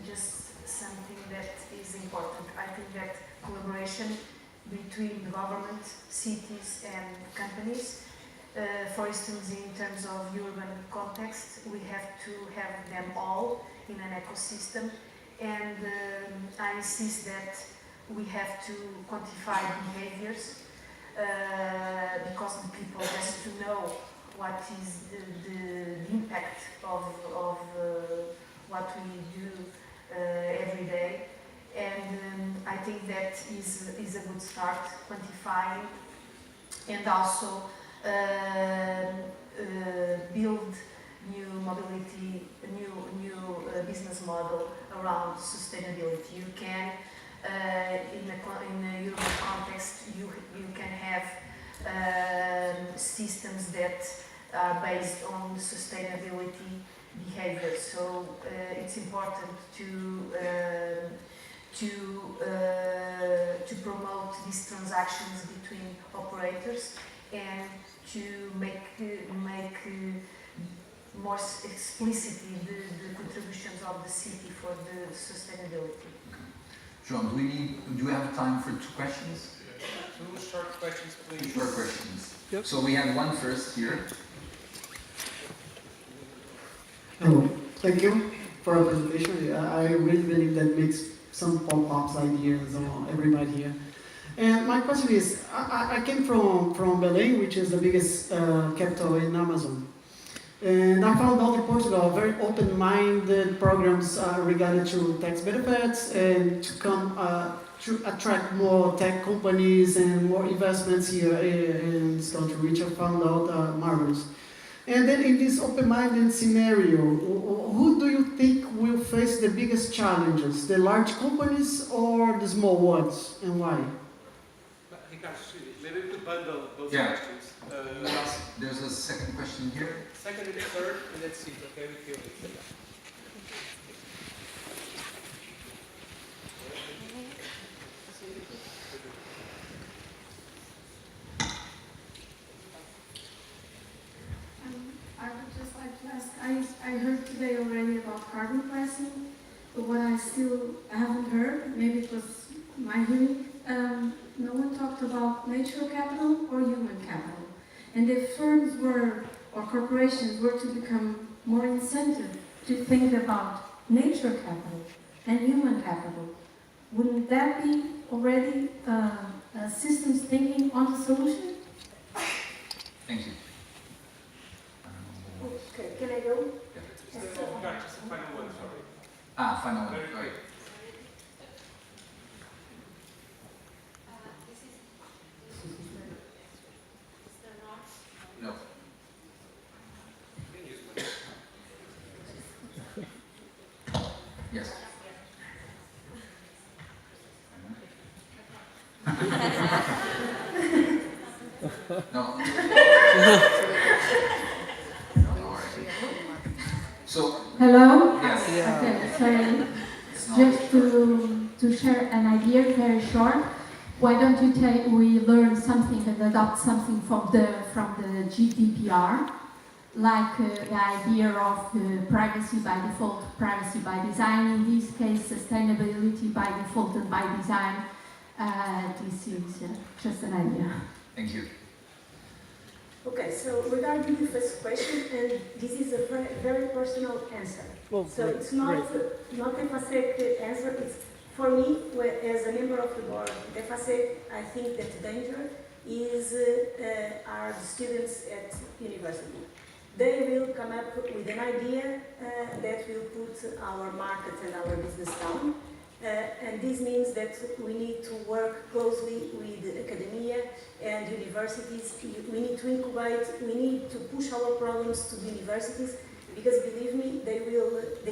just something that is important. I think that collaboration between the government, cities and companies, for instance, in terms of urban context, we have to have them all in an ecosystem, and I insist that we have to quantify behaviors because the people has to know what is the impact of what we do every day, and I think that is a good start, quantifying, and also build new mobility, new business model around sustainability. You can, in a urban context, you can have systems that are based on sustainability behavior. So it's important to promote these transactions between operators and to make more explicitly the contributions of the city for the sustainability. John, do we have time for 2 questions? Two short questions, please. 2 short questions. Yep. So we have one first here. Hello, thank you for your presentation. I really believe that makes some pop-ups ideas on everybody here. And my question is, I came from Belém, which is the biggest capital in Amazon. And I found out in Portugal very open-minded programs regarding to tax benefits and to come to attract more tech companies and more investments here in this country, which I found out marvelous. And then in this open-minded scenario, who do you think will face the biggest challenges? The large companies or the small ones, and why? Ricardo, maybe we could bundle both questions. There's a second question here. Second and third, and let's see. Okay, we feel it. I would just like to ask, I heard today already about carbon pricing, but what I haven't heard, maybe it was my hearing, no one talked about natural capital or human capital. And if firms or corporations were to become more incentive to think about nature capital and human capital, wouldn't that be already systems thinking on the solution? Thank you. Okay, can I go? Just the final one, sorry. Final one. Right. No. Yes. No. So. Hello? Yes. Okay, sorry. Just to share an idea, very short. Why don't we learn something and adopt something from the GDPR, like the idea of privacy by default, privacy by design. In this case, sustainability by default and by design. This is just an idea. Thank you. Okay, so regarding the first question, and this is a very, very personal answer. Well, So it's not a FASEC answer, it's for me, as a member of the board, the FASEC, I think that the danger is are the students at university. They will come up with an idea that will put our market and our business down. And this means that we need to work closely with academia and universities. We need to incubate, we need to push our problems to the universities, because believe me, they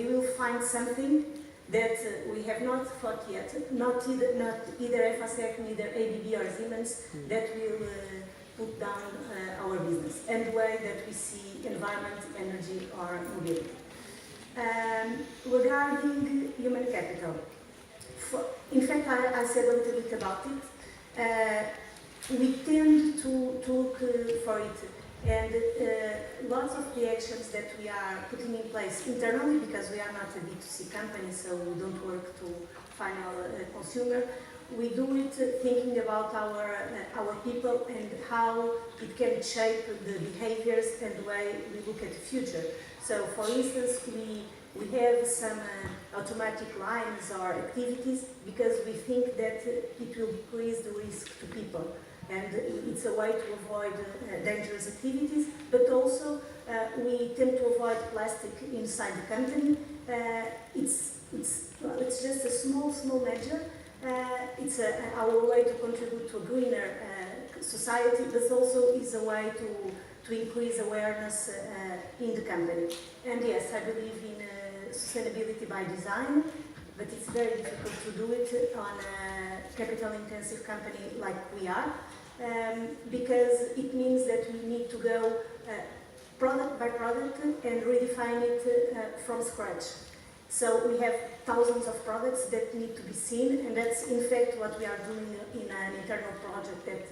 will find something that we have not thought yet, not either FASEC, neither ABB or Siemens, that will put down our business and the way that we see environment, energy or mobility. Regarding human capital, in fact, I said a little bit about it. We tend to look for it And lots of the actions that we are putting in place internally, because we are not a B2C company, so we don't work to final consumer, we do it thinking about our people and how it can shape the behaviors and the way we look at the future. So, for instance, we have some automatic lines or activities because we think that it will decrease the risk to people. And it's a way to avoid dangerous activities, but also we tend to avoid plastic inside the company. It's just a small measure. It's our way to contribute to a greener society, but also is a way to increase awareness in the company. And yes, I believe in sustainability by design, but it's very difficult to do it on a capital-intensive company like we are, because it means that we need to go product by product and redefine it from scratch. So we have thousands of products that need to be seen, and that's in fact what we are doing in an internal project that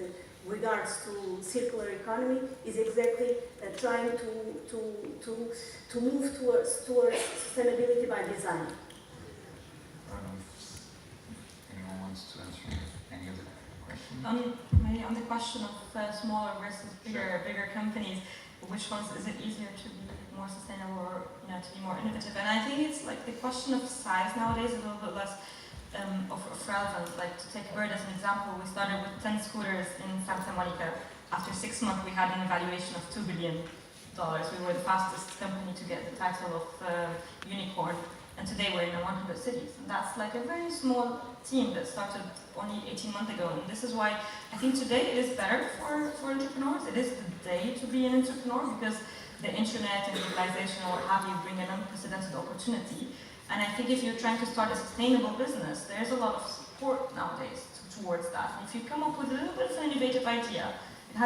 regards to circular economy, is exactly trying to move towards sustainability by design. I don't know if anyone wants to answer any other question. Maybe on the question of smaller versus bigger companies, which ones is it easier to be more sustainable or to be more innovative? And I think it's like the question of size nowadays is a little bit less of relevance. Like, to take Bird as an example, we started with 10 scooters in Santa Monica. After 6 months, we had an evaluation of $2 billion. We were the fastest company to get the title of unicorn. And today we're in 100 cities. And that's like a very small team that started only 18 months ago. And this is why I think today it is better for entrepreneurs. It is the day to be an entrepreneur, because the internet and globalization or what have you bring an unprecedented opportunity. And I think if you're trying to start a sustainable business, there's a lot of support nowadays towards that. And if you come up with a little bit of an innovative idea, it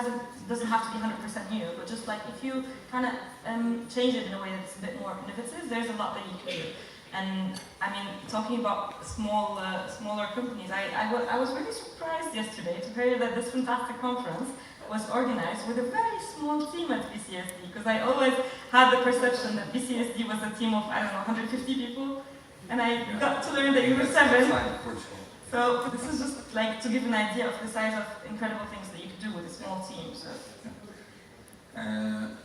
doesn't have to be 100% new, but just like if you kind of change it in a way that's a bit more innovative, there's a lot that you can do. And I mean, talking about smaller companies, I was really surprised yesterday to hear that this fantastic conference was organized with a very small team at BCSD, because I always had the perception that BCSD was a team of, 150 people, and I got to learn that you were 7. So this is just like to give an idea of the size of incredible things that you could do with a small team. So. I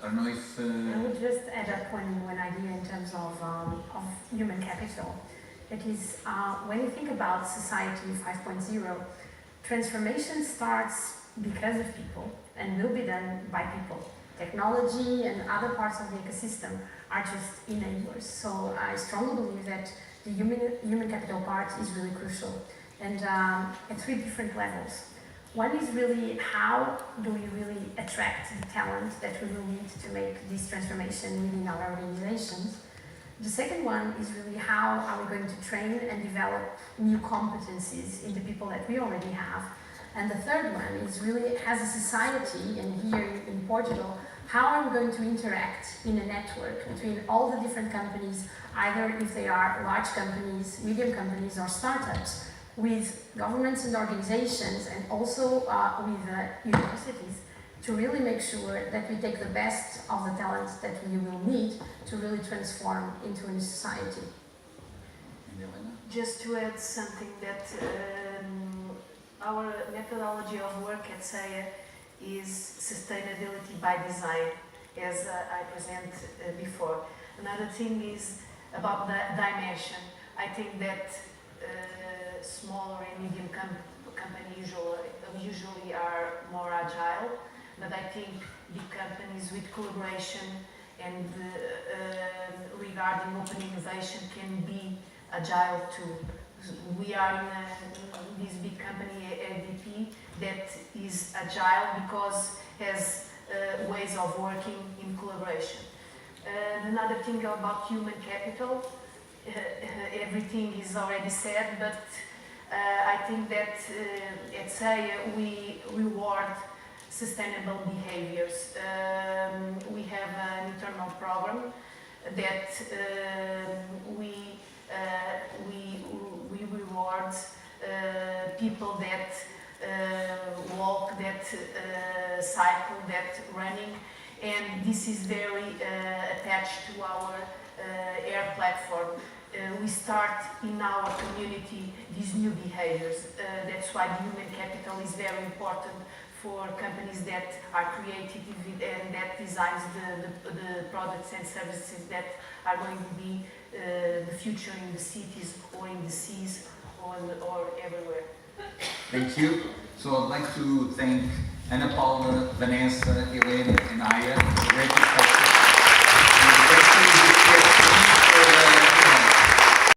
don't know if... I would just add up one idea in terms of human capital. That is, when you think about Society 5.0, transformation starts because of people and will be done by people. Technology and other parts of the ecosystem are just enablers. So I strongly believe that the human capital part is really crucial, and at 3 different levels. One is really, how do we really attract the talent that we will need to make this transformation within our organizations? The second one is really, how are we going to train and develop new competencies in the people that we already have? And the third one is really, as a society, and here in Portugal, how are we going to interact in a network between all the different companies, either if they are large companies, medium companies, or startups, with governments and organizations, and also with universities, to really make sure that we take the best of the talents that we will need to really transform into a new society. Just to add something, that our methodology of work at SEIA is sustainability by design, as I presented before. Another thing is about the dimension. I think that smaller and medium companies usually are more agile, but I think big companies with collaboration and regarding open innovation can be agile too. We are in this big company, ADP, that is agile because has ways of working in collaboration. Another thing about human capital, everything is already said, but I think that at SEIA we reward sustainable behaviors. We have an internal program that we reward people that walk, that cycle, that running, and this is very attached to our air platform. We start in our community these new behaviors. That's why the human capital is very important for companies that are creative and that designs the products and services that are going to be the future in the cities or in the seas or everywhere. Thank you. So I'd like to thank Ana Paula, Vanessa, Helena, and Aya for the great discussion.